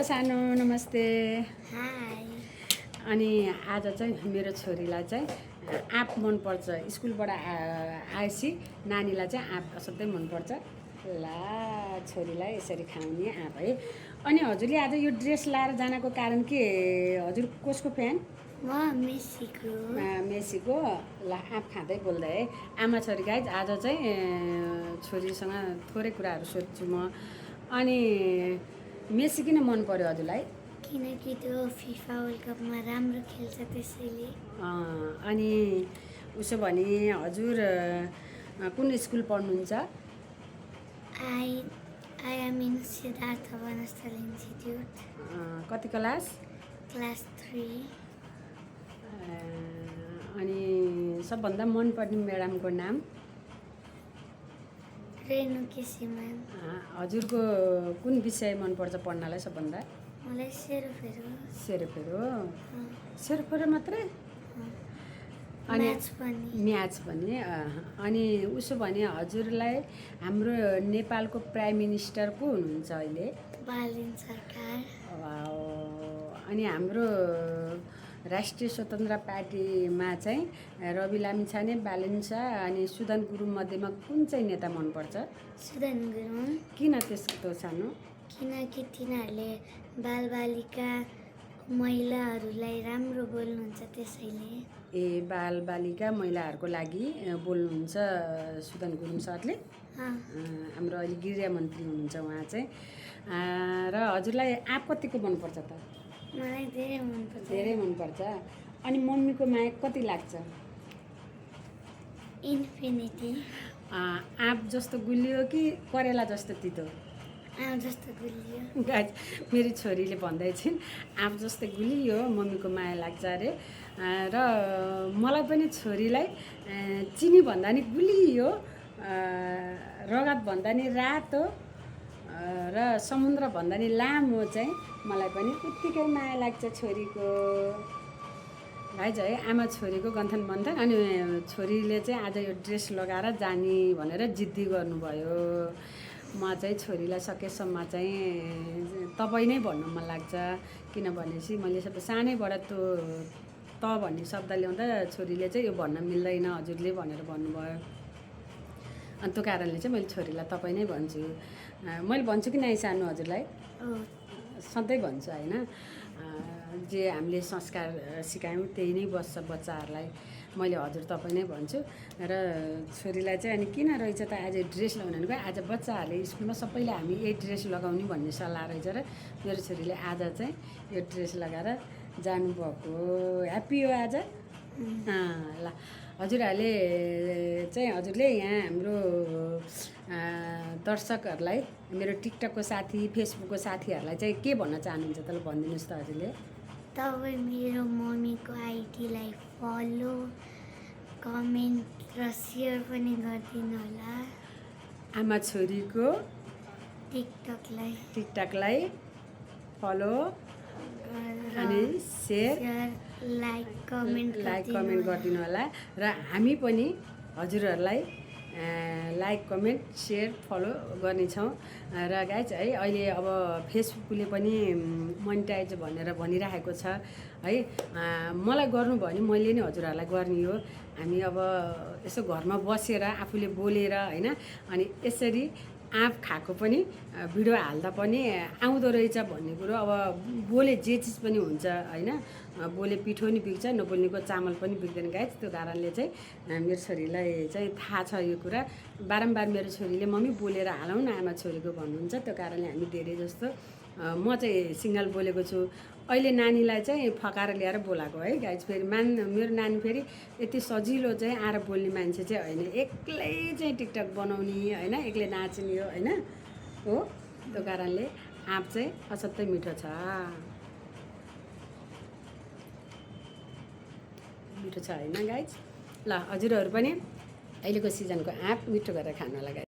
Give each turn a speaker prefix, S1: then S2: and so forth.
S1: सानो नमस्ते।
S2: हाई।
S1: अनि आज चाहिँ मेरो छोरीलाई चाहिँ आँप मनपर्छ। स्कुलबाट आएपछि नानीलाई चाहिँ आँप असाध्यै मनपर्छ। ला छोरीलाई यसरी खुवाउने आँप है। अनि हजुरले आज यो ड्रेस लाएर जानको कारण के? हजुर कसको फ्यान?
S2: म मेसीको।
S1: मेसीको। ल आँप खाँदै बोल्दै है। आमा छोरी गाइज आज चाहिँ छोरीसँग थोरै कुराहरू सोध्छु म। अनि मेसी किन मन पर्यो हजुरलाई?
S2: किनकि त्यो फिफा वर्ल्ड कपमा राम्रो खेल्छ त्यसैले।
S1: अनि उसो भने हजुर कुन स्कुल पढ्नुहुन्छ?
S2: I am in Siddhartha Vanasthal institute.
S1: कति क्लास?
S2: क्लास 3।
S1: अनि सबभन्दा मनपर्ने म्याडमको नाम?
S2: रेणु केसी म्याम।
S1: हजुरको कुन विषय मनपर्छ पढ्नलाई सबभन्दा?
S2: मलाई सेरोफेरो।
S1: सेरोफेरो? सेरोफेरो मात्रै?
S2: अनि
S1: म्याच पनि। अनि उसो भने हजुरलाई हाम्रो नेपालको प्राइम मिनिस्टर को हुनुहुन्छ अहिले?
S2: बालन सरकार।
S1: अनि हाम्रो राष्ट्रिय स्वतन्त्र पार्टीमा चाहिँ रवि लामिछाने, बालन शाह अनि सुदन गुरुङ मध्येमा कुन चाहिँ नेता मनपर्छ?
S2: सुदन गुरुङ।
S1: किन त्यस्तो सानो?
S2: किनकि तिनीहरूले बालबालिका महिलाहरूलाई राम्रो बोल्नुहुन्छ त्यसैले।
S1: ए बालबालिका महिलाहरूको लागि बोल्नुहुन्छ सुदन गुरुङ सरले। हाम्रो अहिले गृहमन्त्री हुनुहुन्छ उहाँ चाहिँ। र हजुरलाई आँप कतिको मनपर्छ त?
S2: मलाई धेरै मनपर्छ।
S1: धेरै मनपर्छ। अनि मम्मीको माया कति लाग्छ?
S2: इन्फिनिटी।
S1: आँप जस्तो गुलियो कि करेला जस्तो तितो?
S2: आँप जस्तो गुलियो।
S1: गाइज मेरो छोरीले भन्दै छिन् आँप जस्तो गुलियो मम्मीको माया लाग्छ अरे। र मलाई पनि छोरीलाई चिनी भन्दा नि गुलियो, रगत भन्दा नि रातो र समुद्र भन्दा नि लामो चाहिँ मलाई पनि उत्तिकै माया लाग्छ छोरीको। भाइ है आमा छोरीको गन्थन बन्थन। अनि छोरीले चाहिँ आज यो ड्रेस लगाएर जाने भनेर जिद्दी गर्नुभयो। म चाहिँ छोरीलाई सकेसम्म चाहिँ तपाईँ नै भन्नु मन लाग्छ। किनभनेपछि मैले सानैबाट त्यो त भन्ने शब्द ल्याउँदा छोरीले चाहिँ यो भन्न मिल्दैन हजुरले भनेर भन्नुभयो। अनि त्यो कारणले चाहिँ मैले छोरीलाई तपाईँ नै भन्छु। मैले भन्छु कि नै सानो हजुरलाई? सधैँ भन्छु होइन। जे हामीले संस्कार सिकायौँ त्यही नै बस्छ बच्चाहरूलाई। मैले हजुर तपाईँ नै भन्छु। र छोरीलाई चाहिँ अनि किन रहेछ त आज ड्रेस लगाउनु भनेको? आज बच्चाहरूले स्कुलमा सबैले हामी यही ड्रेस लगाउने भन्ने सल्लाह रहेछ र मेरो छोरीले आज चाहिँ यो ड्रेस लगाएर जानुभएको। ह्याप्पी हो आज? ल हजुरहरूले चाहिँ हजुरले यहाँ हाम्रो दर्शकहरूलाई, मेरो टिकटकको साथी, फेसबुकको साथीहरूलाई चाहिँ के भन्न चाहनुहुन्छ त? ल भनिदिनुहोस् त हजुरले।
S2: तपाईँ मेरो मम्मीको आइडीलाई फलो, कमेन्ट र सेयर पनि गरिदिनु होला।
S1: आमा छोरीको टिकटकलाई फलो अनि सेयर,
S2: लाइक कमेन्ट
S1: गरिदिनु होला। र हामी पनि हजुरहरूलाई लाइक कमेन्ट सेयर फलो गर्नेछौँ। र गाइज है अहिले अब फेसबुकले पनि मोनिटाइज भनेर भनिराखेको छ है। मलाई गर्नुभयो भने मैले नै हजुरहरूलाई गर्ने हो। हामी अब यसो घरमा बसेर आफूले बोलेर होइन, अनि यसरी आँप खाएको पनि भिडियो हाल्दा पनि आउँदो रहेछ भन्ने कुरो। अब बोले जे चिज पनि हुन्छ होइन। बोले पिठो नि बिग्छ, नबोल्नेको चामल पनि बिग्दैन गाइज। त्यो कारणले चाहिँ मेरो छोरीलाई चाहिँ थाहा छ यो कुरा। बारम्बार मेरो छोरीले मम्मी बोलेर हालौँ न आमा छोरीको भन्नुहुन्छ। त्यो कारणले हामी धेरै जस्तो म चाहिँ सिङ्गल बोलेको छु। अहिले नानीलाई चाहिँ फकाएर ल्याएर बोलाएको है गाइज। फेरि मेरो नानी फेरि यति सजिलो चाहिँ आएर बोल्ने मान्छे चाहिँ होइन। एक्लै चाहिँ टिकटक बनाउने होइन, एक्लै नाच्ने हो होइन हो। त्यो कारणले आँप चाहिँ असाध्यै मिठो छ। मिठो छ होइन गाइज? ल हजुरहरू पनि अहिलेको सिजनको आँप मिठो गरेर खानु होला गाइज।